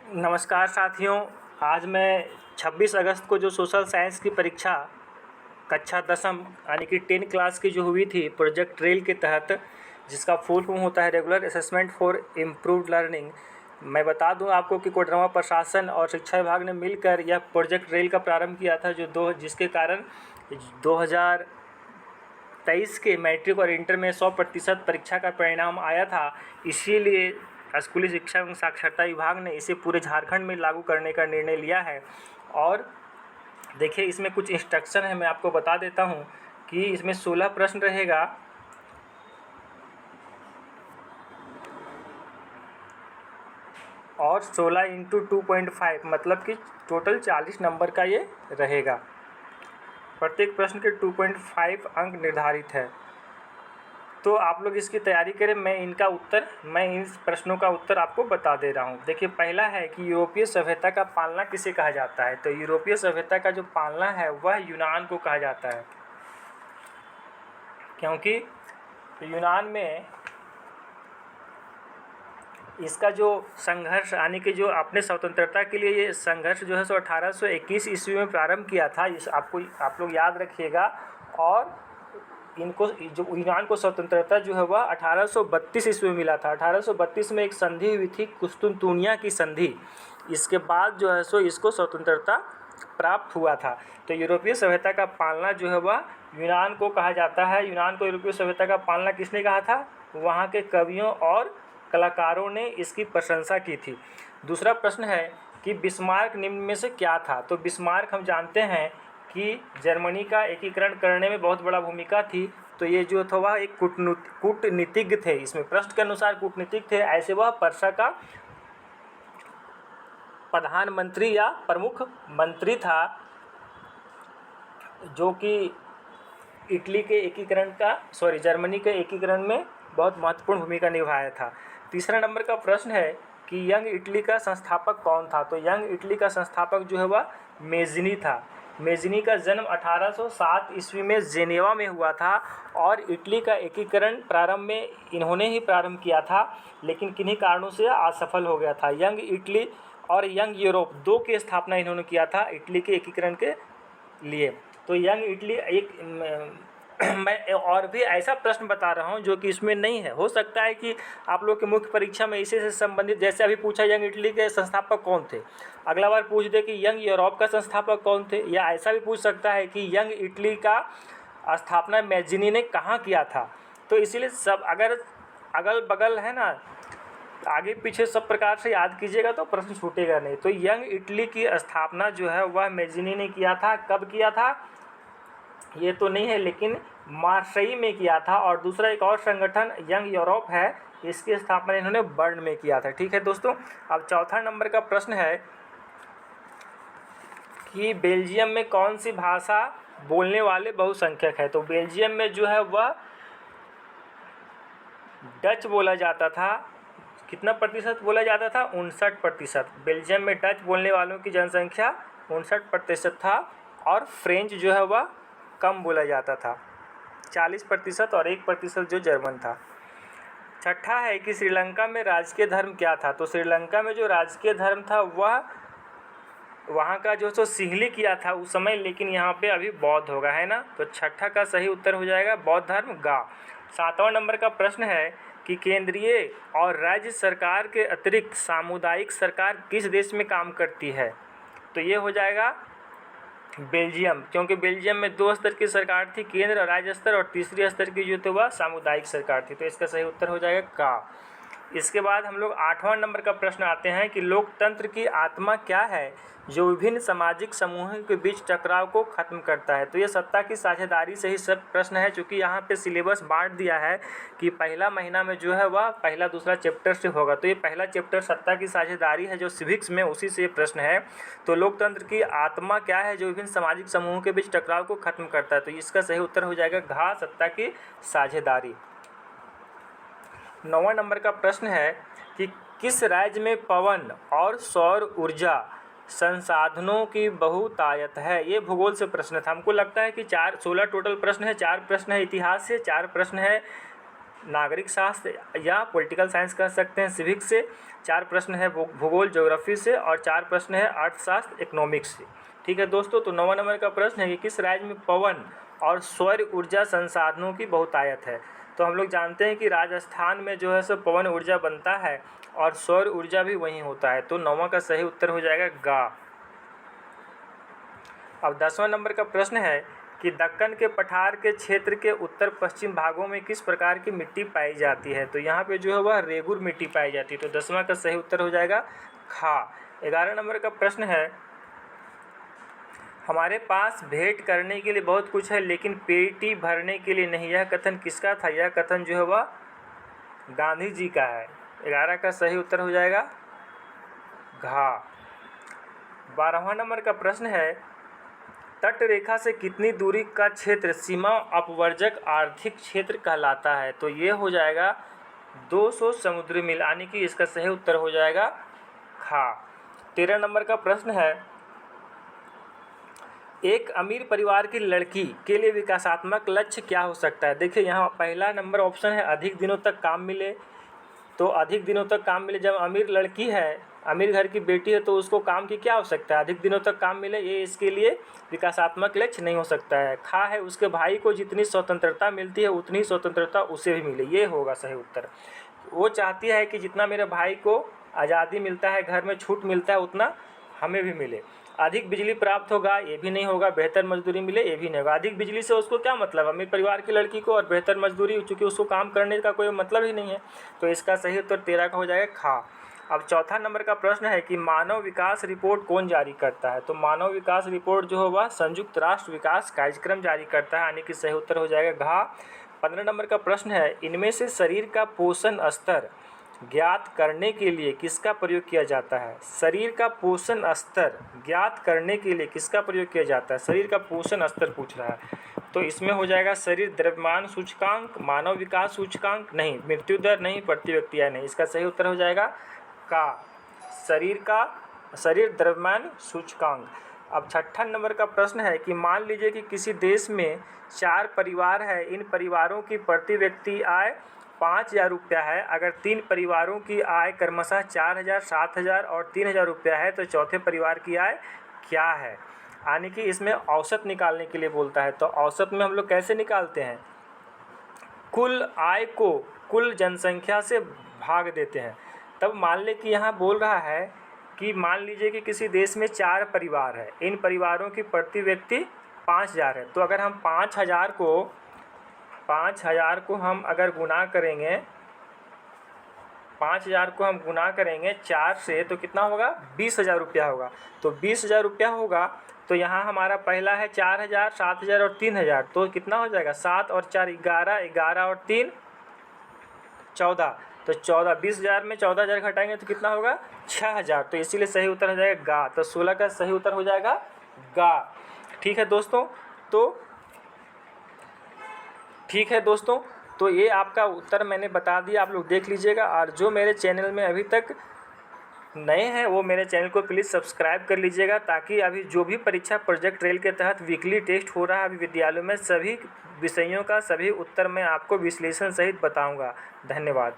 नमस्कार साथियों। आज मैं 26 अगस्त को जो सोशल साइंस की परीक्षा कक्षा 10वीं यानी कि 10 क्लास की जो हुई थी प्रोजेक्ट रेल के तहत, जिसका फुल फॉर्म होता है regular assessment for improved learning. मैं बता दूं आपको कि कोडरमा प्रशासन और शिक्षा विभाग ने मिलकर यह प्रोजेक्ट रेल का प्रारंभ किया था, जिसके कारण 2023 के मैट्रिक और इंटर में 100% परीक्षा का परिणाम आया था। इसीलिए स्कूली शिक्षा एवं साक्षरता विभाग ने इसे पूरे झारखंड में लागू करने का निर्णय लिया है। और देखिए, इसमें कुछ इंस्ट्रक्शन है, मैं आपको बता देता हूँ कि इसमें 16 प्रश्न रहेगा और 16 इंटू 2.5 मतलब कि टोटल 40 नंबर का ये रहेगा। प्रत्येक प्रश्न के 2.5 अंक निर्धारित है। तो आप लोग इसकी तैयारी करें। मैं इन प्रश्नों का उत्तर आपको बता दे रहा हूँ। देखिए, पहला है कि यूरोपीय सभ्यता का पालना किसे कहा जाता है। तो यूरोपीय सभ्यता का जो पालना है वह यूनान को कहा जाता है, क्योंकि यूनान में इसका जो संघर्ष यानी कि जो अपने स्वतंत्रता के लिए ये संघर्ष जो है सो 1821 ईस्वी में प्रारंभ किया था। इस आप लोग याद रखिएगा। और इनको जो यूनान को स्वतंत्रता जो है वह 1832 ईस्वी में मिला था। 1832 में एक संधि हुई थी, कुस्तुनतुनिया की संधि। इसके बाद जो है सो इसको स्वतंत्रता प्राप्त हुआ था। तो यूरोपीय सभ्यता का पालना जो है वह यूनान को कहा जाता है। यूनान को यूरोपीय सभ्यता का पालना किसने कहा था? वहाँ के कवियों और कलाकारों ने इसकी प्रशंसा की थी। दूसरा प्रश्न है कि बिस्मार्क निम्न में से क्या था। तो बिस्मार्क हम जानते हैं कि जर्मनी का एकीकरण करने में बहुत बड़ा भूमिका थी। तो ये जो था वह एक कूटनीतिज्ञ थे। इसमें प्रश्न के अनुसार कूटनीतिज्ञ थे। ऐसे वह पर्सा का प्रधानमंत्री या प्रमुख मंत्री था, जो कि जर्मनी के एकीकरण में बहुत महत्वपूर्ण भूमिका निभाया था। तीसरा नंबर का प्रश्न है कि यंग इटली का संस्थापक कौन था। तो यंग इटली का संस्थापक जो है वह मेज़नी था। मेज़नी का जन्म 1807 ईस्वी में जेनेवा में हुआ था और इटली का एकीकरण प्रारंभ में इन्होंने ही प्रारंभ किया था, लेकिन किन्हीं कारणों से असफल हो गया था। यंग इटली और यंग यूरोप दो की स्थापना इन्होंने किया था इटली के एकीकरण के लिए। तो यंग इटली मैं और भी ऐसा प्रश्न बता रहा हूँ जो कि इसमें नहीं है। हो सकता है कि आप लोग के मुख्य परीक्षा में इसी से संबंधित, जैसे अभी पूछा यंग इटली के संस्थापक कौन थे, अगला बार पूछ दे कि यंग यूरोप का संस्थापक कौन थे। या ऐसा भी पूछ सकता है कि यंग इटली का स्थापना मैज़नी ने कहाँ किया था। तो इसीलिए सब अगर अगल बगल है ना, आगे पीछे सब प्रकार से याद कीजिएगा तो प्रश्न छूटेगा नहीं। तो यंग इटली की स्थापना जो है वह मैज़नी ने किया था। कब किया था ये तो नहीं है, लेकिन मार्सई में किया था। और दूसरा एक और संगठन यंग यूरोप है, इसकी स्थापना इन्होंने बर्न में किया था। ठीक है दोस्तों। अब चौथा नंबर का प्रश्न है कि बेल्जियम में कौन सी भाषा बोलने वाले बहुसंख्यक है। तो बेल्जियम में जो है वह डच बोला जाता था। कितना प्रतिशत बोला जाता था? 59%। बेल्जियम में डच बोलने वालों की जनसंख्या 59% था। और फ्रेंच जो है वह कम बोला जाता था, 40%, और 1% जो जर्मन था। छठा है कि श्रीलंका में राजकीय धर्म क्या था। तो श्रीलंका में जो राजकीय धर्म था वह वहाँ का जो सो सिंहली किया था उस समय, लेकिन यहाँ पे अभी बौद्ध होगा, है ना। तो छठा का सही उत्तर हो जाएगा बौद्ध धर्म गा। सातवां नंबर का प्रश्न है कि केंद्रीय और राज्य सरकार के अतिरिक्त सामुदायिक सरकार किस देश में काम करती है। तो ये हो जाएगा बेल्जियम, क्योंकि बेल्जियम में 2 स्तर की सरकार थी, केंद्र और राज्य स्तर, और तीसरी स्तर की जो थी वह सामुदायिक सरकार थी। तो इसका सही उत्तर हो जाएगा का। इसके बाद हम लोग 8वां नंबर का प्रश्न आते हैं कि लोकतंत्र की आत्मा क्या है जो विभिन्न सामाजिक समूहों के बीच टकराव को खत्म करता है। तो ये सत्ता की साझेदारी से ही सब प्रश्न है, चूँकि यहाँ पे सिलेबस बांट दिया है कि पहला महीना में जो है वह पहला दूसरा चैप्टर से होगा। तो ये पहला चैप्टर सत्ता की साझेदारी है जो सिविक्स में, उसी से ये प्रश्न है। तो लोकतंत्र की आत्मा क्या है जो विभिन्न सामाजिक समूहों के बीच टकराव को खत्म करता है। तो इसका सही उत्तर हो जाएगा घा, सत्ता की साझेदारी। 9वां नंबर का प्रश्न है कि किस राज्य में पवन और सौर ऊर्जा संसाधनों की बहुतायत है। ये भूगोल से प्रश्न था। हमको लगता है कि 16 टोटल प्रश्न है, 4 प्रश्न है इतिहास से, 4 प्रश्न है नागरिक शास्त्र या पॉलिटिकल साइंस कह सकते हैं सिविक्स से, 4 प्रश्न है भूगोल ज्योग्राफी से और 4 प्रश्न है अर्थशास्त्र इकोनॉमिक्स से। ठीक है दोस्तों, तो 9वां नंबर का प्रश्न है कि किस राज्य में पवन और सौर ऊर्जा संसाधनों की बहुतायत है। तो हम लोग जानते हैं कि राजस्थान में जो है सो पवन ऊर्जा बनता है और सौर ऊर्जा भी वहीं होता है, तो 9वां का सही उत्तर हो जाएगा गा। अब 10वां नंबर का प्रश्न है कि दक्कन के पठार के क्षेत्र के उत्तर पश्चिम भागों में किस प्रकार की मिट्टी पाई जाती है। तो यहाँ पे जो है वह रेगुर मिट्टी पाई जाती है, तो 10वां का सही उत्तर हो जाएगा खा। 11 नंबर का प्रश्न है हमारे पास भेंट करने के लिए बहुत कुछ है लेकिन पेटी भरने के लिए नहीं, यह कथन किसका था। यह कथन जो है वह गांधी जी का है। 11 का सही उत्तर हो जाएगा घा। 12वां नंबर का प्रश्न है तट रेखा से कितनी दूरी का क्षेत्र सीमा अपवर्जक आर्थिक क्षेत्र कहलाता है। तो ये हो जाएगा 200 समुद्री मील, यानी कि इसका सही उत्तर हो जाएगा खा। 13 नंबर का प्रश्न है एक अमीर परिवार की लड़की के लिए विकासात्मक लक्ष्य क्या हो सकता है। देखिए यहाँ पहला नंबर ऑप्शन है अधिक दिनों तक काम मिले, तो अधिक दिनों तक काम मिले। जब अमीर लड़की है, अमीर घर की बेटी है, तो उसको काम की क्या आवश्यकता है, अधिक दिनों तक काम मिले, ये इसके लिए विकासात्मक लक्ष्य नहीं हो सकता है। खा है उसके भाई को जितनी स्वतंत्रता मिलती है उतनी स्वतंत्रता उसे भी मिले, ये होगा सही उत्तर। वो चाहती है कि जितना मेरे भाई को आज़ादी मिलता है, घर में छूट मिलता है, उतना हमें भी मिले। अधिक बिजली प्राप्त होगा, ये भी नहीं होगा। बेहतर मजदूरी मिले, ये भी नहीं होगा। अधिक बिजली से उसको क्या मतलब, अमीर परिवार की लड़की को, और बेहतर मजदूरी, चूँकि उसको काम करने का कोई मतलब ही नहीं है, तो इसका सही उत्तर 13 का हो जाएगा खा। अब चौथा नंबर का प्रश्न है कि मानव विकास रिपोर्ट कौन जारी करता है। तो मानव विकास रिपोर्ट जो होगा संयुक्त राष्ट्र विकास कार्यक्रम जारी करता है, यानी कि सही उत्तर हो जाएगा घा। 15 नंबर का प्रश्न है इनमें से शरीर का पोषण स्तर ज्ञात करने के लिए किसका प्रयोग किया जाता है। शरीर का पोषण स्तर ज्ञात करने के लिए किसका प्रयोग किया जाता है। शरीर का पोषण स्तर पूछ रहा है, तो इसमें हो जाएगा शरीर द्रव्यमान सूचकांक, मानव विकास सूचकांक नहीं, मृत्यु दर नहीं, प्रति व्यक्ति आय नहीं। इसका सही उत्तर हो जाएगा का शरीर द्रव्यमान सूचकांक। अब 56 नंबर का प्रश्न है कि मान लीजिए कि किसी देश में 4 परिवार है, इन परिवारों की प्रति व्यक्ति आय 5,000 रुपया है। अगर 3 परिवारों की आय क्रमशः 4,000, 7,000 और 3,000 रुपया है, तो चौथे परिवार की आय क्या है। यानी कि इसमें औसत निकालने के लिए बोलता है। तो औसत में हम लोग कैसे निकालते हैं, कुल आय को कुल जनसंख्या से भाग देते हैं। तब मान ले कि यहाँ बोल रहा है कि मान लीजिए कि किसी देश में 4 परिवार है, इन परिवारों की प्रति व्यक्ति 5,000 है। तो अगर हम 5,000 को हम अगर गुना करेंगे, 5,000 को हम गुना करेंगे 4 से, तो कितना होगा 20,000 रुपया होगा। तो 20,000 रुपया होगा, तो यहाँ हमारा पहला है 4,000, 7,000 और 3,000, तो कितना हो जाएगा 7 और 4 11, 11 और 3 14, तो 14, 20,000 में 14,000 घटाएंगे तो कितना होगा 6,000, तो इसीलिए सही उत्तर हो जाएगा गा। तो 16 का सही उत्तर हो जाएगा गा। ठीक है दोस्तों, तो ये आपका उत्तर मैंने बता दिया, आप लोग देख लीजिएगा। और जो मेरे चैनल में अभी तक नए हैं वो मेरे चैनल को प्लीज़ सब्सक्राइब कर लीजिएगा, ताकि अभी जो भी परीक्षा प्रोजेक्ट रेल के तहत वीकली टेस्ट हो रहा है अभी विद्यालयों में, सभी विषयों का सभी उत्तर मैं आपको विश्लेषण सहित बताऊंगा। धन्यवाद।